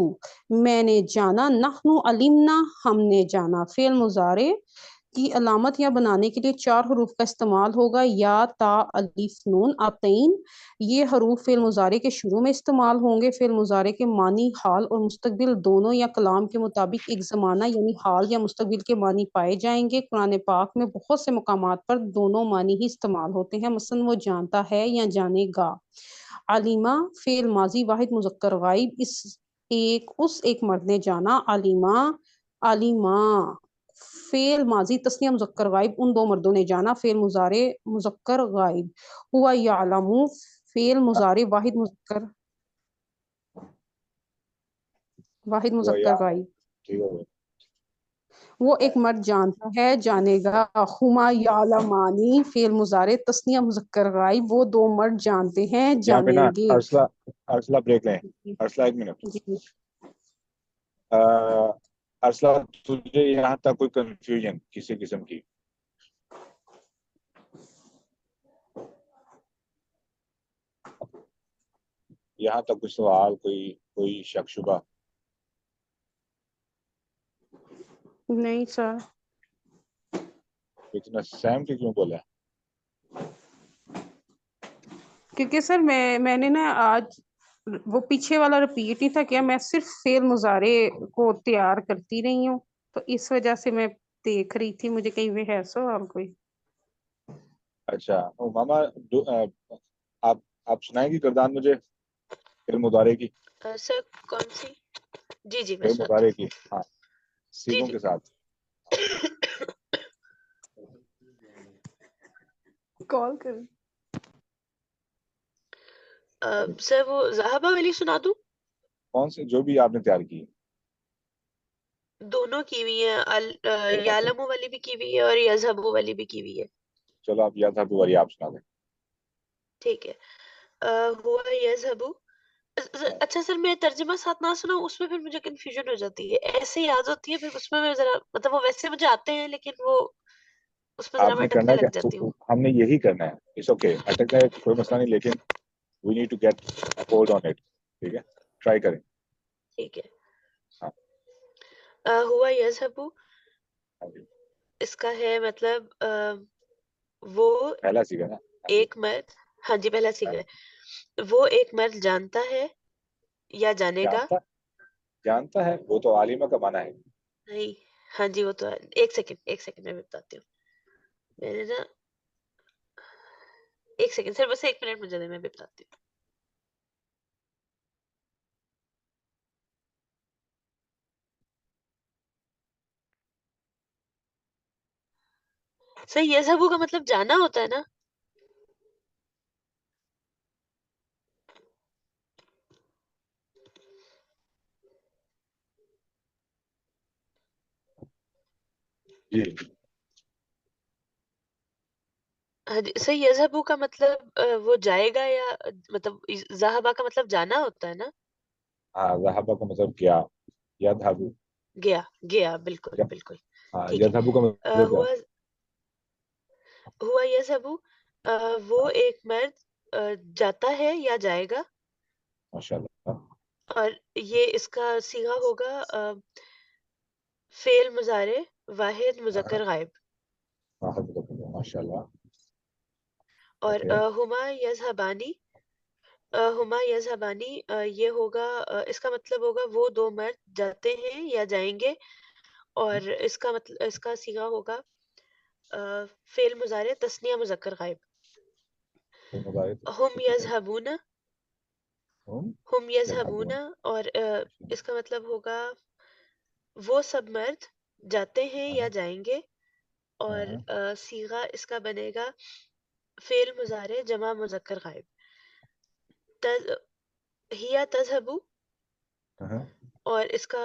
میں نے جانا نحن علمنا ہم نے جانا فعل مضارع کی علامت یا بنانے کے لیے 4 حروف کا استعمال ہوگا یا تا الف نون آتین. یہ حروف فعل مضارع کے شروع میں استعمال ہوں گے. فعل مضارع کے معنی حال اور مستقبل دونوں یا کلام کے مطابق ایک زمانہ یعنی حال یا مستقبل کے معنی پائے جائیں گے. قرآن پاک میں بہت سے مقامات پر دونوں معنی ہی استعمال ہوتے ہیں. مثلا وہ جانتا ہے یا جانے گا. علیمہ فعل ماضی واحد مذکر غائب اس ایک مرد نے جانا. علیمہ فعل ماضی تثنیہ مذکر غائب ان دو مردوں نے جانا. فعل مضارع مذکر غائب. ہوا یعلم فعل مضارع واحد مذکر غائب. ٹھیک ہے. وہ ایک مرد جانتا ہے جانے گا. ہما یعلمانی فعل مضارع تثنیہ مذکر غائب وہ دو مرد جانتے ہیں یہاں پہ نا جانیں گے. ارسلہ بریک لیں. ارسلہ ایک منٹ. جی ارسلہ تجھے یہاں تک کوئی کنفیوژن کسی قسم کی؟ یہاں تک کوئی سوال، کوئی شک شبہ؟ نہیں سر. اتنا سیم کے کیوں بولا؟ کیونکہ سر میں نے نا آج وہ پیچھے والا رپیٹ نہیں تھا کیا، میں صرف فعل مضارع کو تیار کرتی رہی ہوں تو اس وجہ سے میں دیکھ رہی تھی مجھے کہیں بھی ہے سوال کوئی. اچھا ماما آپ سنائیں گی کردان مجھے فعل مضارع کی؟ سر کون سی؟ جی میں فعل سناتی مضارع کی، ہاں، جی سیغوں کے ساتھ. کال کر سر وہ ذہبہ والی سنا دوں؟ کون سے جو بھی آپ نے تیار کی؟ دونوں کی ہوئی ہیں، یعلم والی بھی کی ہوئی ہے اور یذہب والی بھی کی ہوئی ہے. چلو آپ یذہب والی آپ سنا دیں. ٹھیک ہے. ہوا یذہب. اچھا سر میں ترجمہ ساتھ نہ سنا اس میں پھر مجھے کنفیوژن ہو جاتی ہے، ایسے یاد ہوتی ہے پھر اس میں ذرا مطلب وہ ویسے مجھے آتے ہیں لیکن وہ اس میں ذرا آپ میں نے کرنا اٹکنے ہے لگ کہ جاتی ہوں. ہم نے یہی کرنا ہے. اٹس اوکے، اٹکنا ہے کوئی مسئلہ نہیں، لیکن we need to get hold on it. ٹھیک ہے، ٹرائی کریں. ٹھیک ہے. ہاں. ہوا یذہب ہاں جی. اس کا ہے مطلب وہ پہلا سیکھا نا. ایک مرد، ہاں جی پہلا سیکھا ہے، وہ ایک مرد جانتا ہے یا جانے گا. جانتا ہے، وہ تو عالمہ کا معنی ہے. نہیں، ہاں جی وہ تو ہے. ایک سیکنڈ میں بتاتی ہوں. میں نے نا ایک سیکنڈ سر، بس 1 منٹ مجھے دیں، میں بھی بتاتی ہوں. سر یذہب کا مطلب جانا ہوتا ہے نا. جی ہاں جی سر، یذہب کا مطلب وہ جائے گا یا مطلب ذہبہ کا مطلب جانا ہوتا ہے نا. ہاں، ذہبہ کا مطلب کیا، یذہب. گیا، گیا، بالکل بالکل. ہاں، ٹھیک ہے. یذہب کا مطلب کیا. ہوا یذہب وہ ایک مرد جاتا ہے یا جائے گا. ماشاء اللہ. اور یہ اس کا صیغہ ہوگا فعل مضارع واحد مذکر غائب. ماشاء اللہ. اور اوکے. ہما یذہبانی، ہما یذہبانی یہ ہوگا اس کا مطلب ہوگا وہ دو مرد جاتے ہیں یا جائیں گے. اور اس کا مطلب اس کا صیغہ ہوگا فعل مضارع تثنیہ مذکر غائب. ہم یذہبون، ہم یذہبون. اور اس کا مطلب ہوگا وہ سب مرد جاتے ہیں یا جائیں گے. اور صیغہ اس کا بنے گا فعل مضارع جمع مذکر غائب. ہیا تذہب، اور اس کا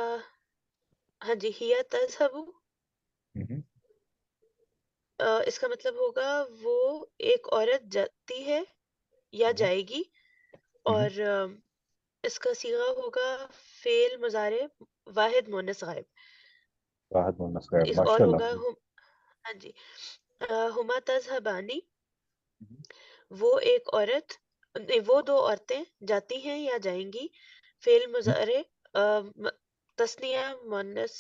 ہاں جی ہیا تذہب اس کا مطلب ہوگا وہ ایک عورت جاتی ہے یا جائے گی. اور اس کا صیغہ ہوگا فعل مضارع واحد مؤنث غائب. واحد مؤنث غائب. اور ماشاء ہوگا اللہ. ہاں جی ہما تذہبانی، وہ ایک عورت، وہ دو عورتیں جاتی ہیں یا جائیں گی. فعل مضارع تثنیہ مؤنث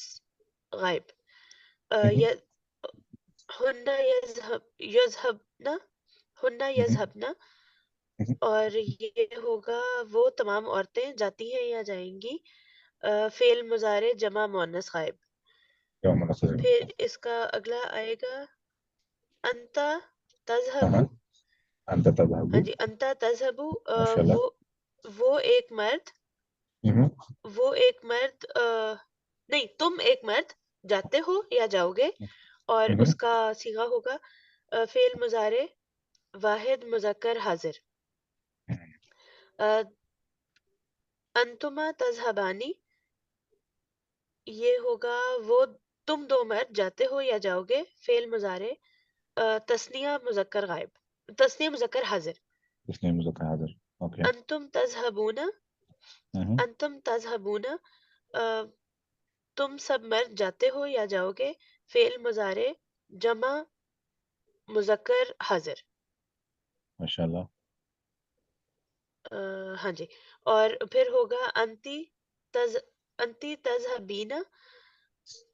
غائب. ہن یذہبنا، ہن یذہبنا. اور یہ ہوگا وہ تمام عورتیں جاتی ہیں یا جائیں گی. فعل مضارع جمع مؤنث غائب. پھر اس کا اگلا آئے گا انتا تذہب. انت تذہب. ہاں جی انتا تذہب ماشاء اللہ. وہ ایک مرد، وہ ایک مرد نہیں تم ایک مرد جاتے ہو یا جاؤ گے. اور اس کا صیغہ ہوگا فعل مضارع واحد مذکر حاضر. انتما تذہبانی، یہ ہوگا وہ تم دو مرد جاتے ہو یا جاؤ گے. فعل مضارع تثنیہ مذکر غائب، تثنیہ مذکر حاضر. اس نے مذکر حاضر. اوکے. انتم تذہبون، انتم تذہبون تم سب مرد جاتے ہو یا جاؤ گے. فعل مضارع جمع مذکر حاضر. ماشاء اللہ. ہاں جی. اور پھر ہوگا انتی تذہبین،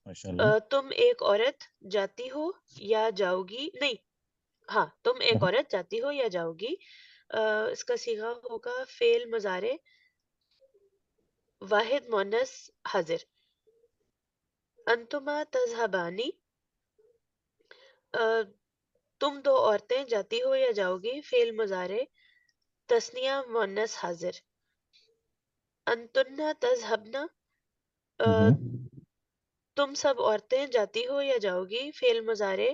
ماشاء اللہ. تم ایک عورت جاتی ہو یا جاؤ گی. نہیں، ہاں تم ایک عورت جاتی ہو یا جاؤ گی. اس کا صیغہ ہوگا فعل مضارع واحد مؤنث حاضر. انتما تذہبانی تم دو عورتیں جاتی ہو یا جاؤ گی. فعل مضارع تثنیہ مؤنث حاضر. انتن تذہبنا تم سب عورتیں جاتی ہو یا جاؤ گی. فعل مضارع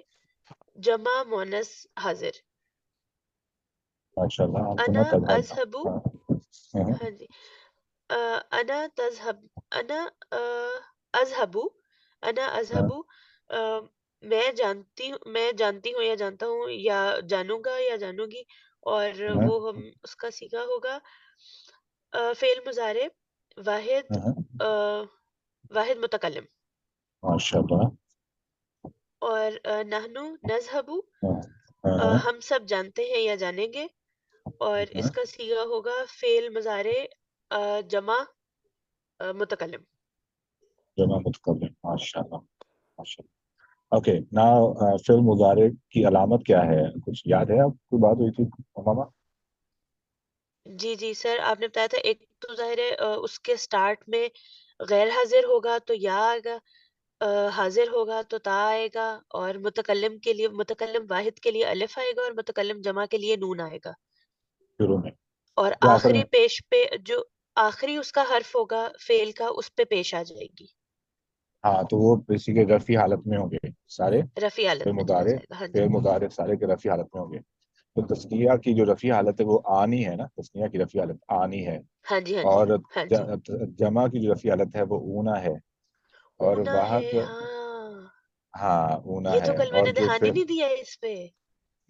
جمع مؤنث حاضر. ماشاء اللہ. انا تذہب. اذهب، ہاں جی انا تذهب، انا اذهب انا ہاں اذهب میں جانتی ہوں یا جانتا ہوں یا جانوں گا یا جانوں گی. اور ہاں وہ ہم اس کا سیگا ہوگا فعل مضارع واحد ہاں واحد متکلم. ماشاء اللہ. اور نحنو نذهب ہاں ہاں ہم سب جانتے ہیں یا جانیں گے. اور ہاں اس کا سیغہ ہوگا فعل مضارع جمع متکلم. جمع متکلم. ماشاء اللہ ماشاء اللہ. اوکے نا فعل مضارع کی علامت کیا ہے؟ کچھ یاد ہے؟ آپ کو بات ہوئی تھی ماما. جی جی سر، آپ نے بتایا تھا ایک تو ظاہر ہے اس کے سٹارٹ میں غیر حاضر ہوگا تو یا آئے گا، حاضر ہوگا تو تا آئے گا، اور متکلم کے لیے متکلم واحد کے لیے الف آئے گا اور متکلم جمع کے لیے نون آئے گا. شروع میں اور یا آخر آخری میں؟ پیش پہ جو آخری اس کا حرف ہوگا فعل کا اس پہ پیش آ جائے گی. ہاں تو وہ بیسیکلی رفع حالت میں ہوں گے سارے. رفیع فعل حالت میں چلا مضارع جائے گا. ہاں جی. فعل مضارع سارے کے رفع حالت میں ہوں گے. تو تثنیہ کی جو رفع حالت ہے وہ آنی ہے نا، تثنیہ کی رفع حالت آنی ہے. ہاں جی. ہاں جی. اور ہاں جی. جمع کی جو رفع حالت ہے وہ اونا ہے. اور اونا ہے. واحد ہاں، ہاں اونا یہ تو ہے. کل میں اور نے جو دھیان ہی نہیں دیا اس پہ.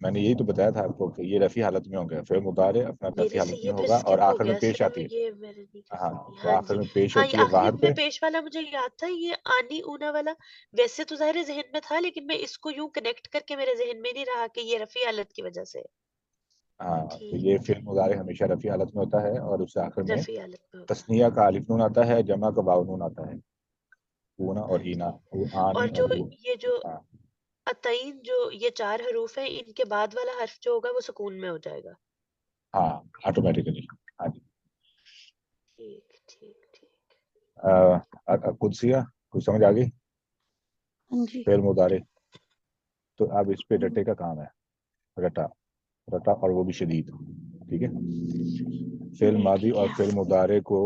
میں نے یہی تو بتایا تھا آپ کو کہ یہ رفع حالت میں ہوں گے. فعل مضارع اپنا رفع میرے سے حالت یہ میں پھر ہوگا اور اسکپ ہو آخر میں گیا پیش سر، آتی ہے. یہ میں نے نہیں ہاں کیا. تو ہاں آخر جی. میں پیش ہاں ہوتی یہ ہے آخری واحد میں پہ. پیش والا مجھے یاد تھا، یہ آنی اونا والا ویسے تو ظاہر ذہن میں تھا، لیکن میں اس کو یوں کنیکٹ کر کے میرے ذہن میں نہیں رہا کہ یہ رفیع حالت کی وجہ سے. ہاں تو یہ ٹھیک فعل ٹھیک. مضارع ہمیشہ رفع حالت میں ہوتا ہے اور اس سے آخر میں رفیع حالت میں ہوگا. تثنیہ کا الف نون آتا ہے، جمع کا واو نون آتا ہے. اونا اور ہاں اینا، جی. وہ اور آنی جو اور وہ. یہ جو ہاں عطین جو یہ چار حروف ہیں ان کے بعد والا حرف جو ہوگا وہ سکون میں ہو جائے گا. ہاں آٹومیٹیکلی. ہاں جی. ٹھیک ٹھیک ٹھیک. قدسیہ کچھ سمجھ آ گئی؟ ہاں جی. فعل مضارع تو اب اس پہ ہوں، رٹے کا کام ہے. رٹا رٹا اور وہ بھی شدید. ٹھیک ہے. فعل جی ماضی ٹھیک اور ہے. فعل مضارع کو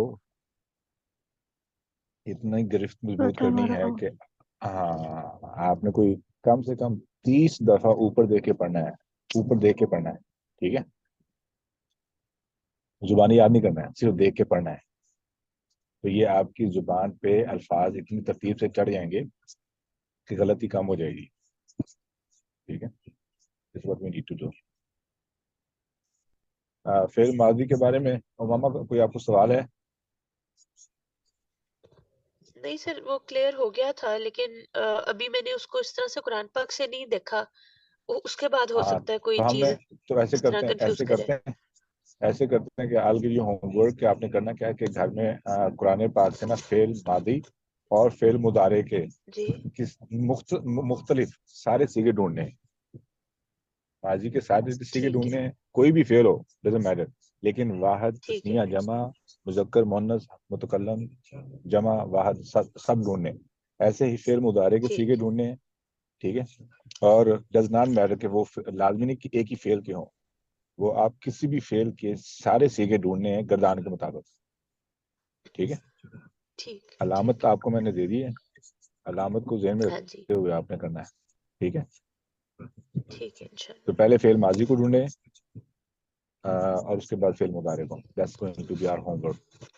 اتنی گرفت مضبوط رٹا کرنی ہے مرٹا. کہ ہاں آپ نے کوئی کم سے کم 30 دفعہ اوپر دیکھ کے پڑھنا ہے. اوپر دیکھ کے پڑھنا ہے. ٹھیک ہے. زبانی یاد نہیں کرنا ہے، صرف دیکھ کے پڑھنا ہے. تو یہ آپ کی زبان پہ الفاظ اتنی ترتیب سے چڑھ جائیں گے کہ غلطی کم ہو جائے گی. ٹھیک ہے. This is what we need to do. فعل ماضی کے بارے میں ماما کوئی آپ کو سوال ہے؟ نہیں سر، وہ کلیئر ہو گیا تھا، لیکن ابھی میں نے اس کو اس طرح سے قرآن پاک سے نہیں دیکھا. اس کے بعد ہو ہاں سکتا ہے کوئی تو ہم نے چیز تو ایسے اس طرح کرتے ہیں کنفیوز ایسے کرے. کرتے ہیں ایسے کرتے ہیں کہ آل کی جو ہوم ورک کہ آپ نے کرنا کیا ہے کہ گھر میں قرآن پاک سے نا فعل ماضی اور فعل مضارع کے جی مختلف سارے سیگے ڈھونڈنے ہیں. ماضی کے سارے سیگے ٹھیک ہے. ڈھونڈنے ہیں، کوئی بھی فعل ہو ڈزنٹ میٹر، لیکن واحد ٹھیک ہے. تثنیہ جمع مذکر مؤنث متکلم جمع واحد سب ڈھونڈنے. ایسے ہی فعل مضارع کے ٹھیک سیگے ڈھونڈنے ہیں. ٹھیک ہے. اور ڈز ناٹ میٹر کہ وہ لازمی نہیں کہ ایک ہی فعل کے ہوں، وہ آپ کسی بھی فعل کے سارے سیگے ڈھونڈنے ہیں گردان کے مطابق. ٹھیک ہے. ٹھیک علامت ٹھیک. آپ کو میں نے دے دی ہے، علامت کو ذہن میں ہاں جی. رکھتے ہوئے آپ نے کرنا ہے. ٹھیک ہے. ٹھیک ہے انشاءاللہ. تو پہلے فعل ماضی کو ڈھونڈیں اور اس کے بعد فعل مضارع کو. That's going to be our homework for the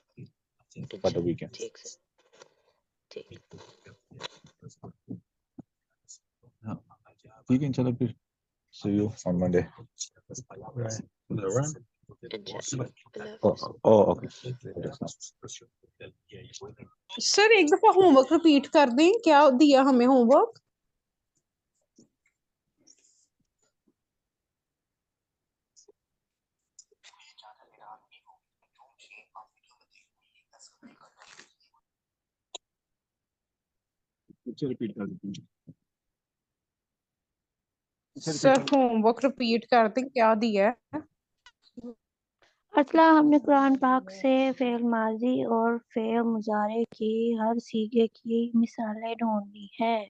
انشاءاللہ. weekend. ٹھیک سر. ٹھیک. ہاں ٹھیک ہے انشاءاللہ پھر see you on Monday. انشاءاللہ. اللہ Oh, حافظ. oh, okay. سر ایک دفعہ ہوم ورک رپیٹ کر دیں، کیا دیا ہمیں ہوم ورک؟ ریپیٹ کر دیتی سر ہوم ورک رپیٹ کر دیں، کیا دیا ہے؟ اصلا ہم نے قرآن پاک سے فعل ماضی اور فعل مضارع کی ہر صیغے کی مثالیں ڈھونڈنی ہیں.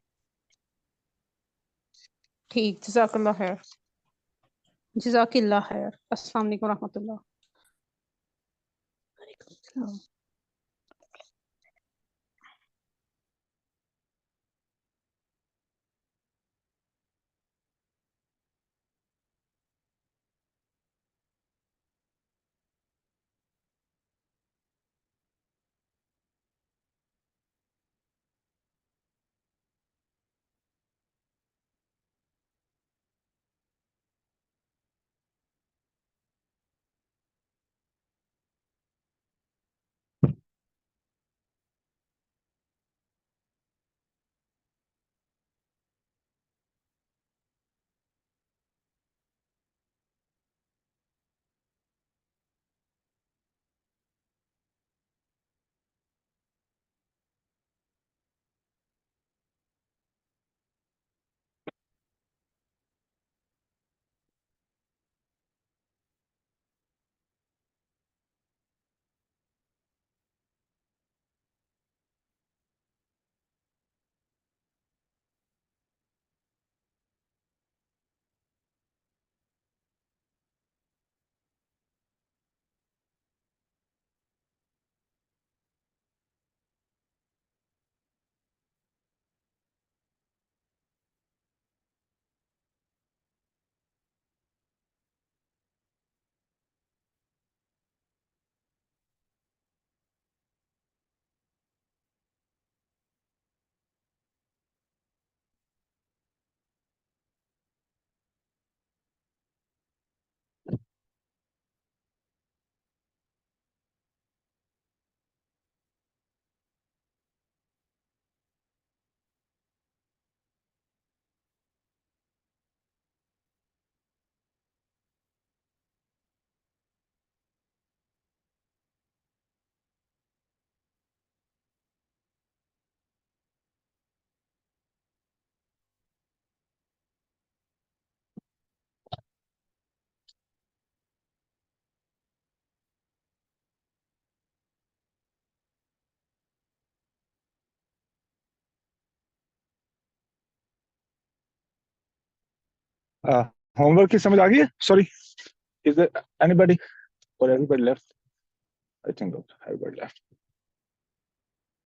ٹھیک، جزاک اللہ خیر. جزاک اللہ خیر. السلام علیکم ورحمۃ اللہ. وعلیکم السلام. ہوم ورک کی سمجھ آ گئی ہے؟ Sorry, is there anybody اور everybody left? I think everybody left.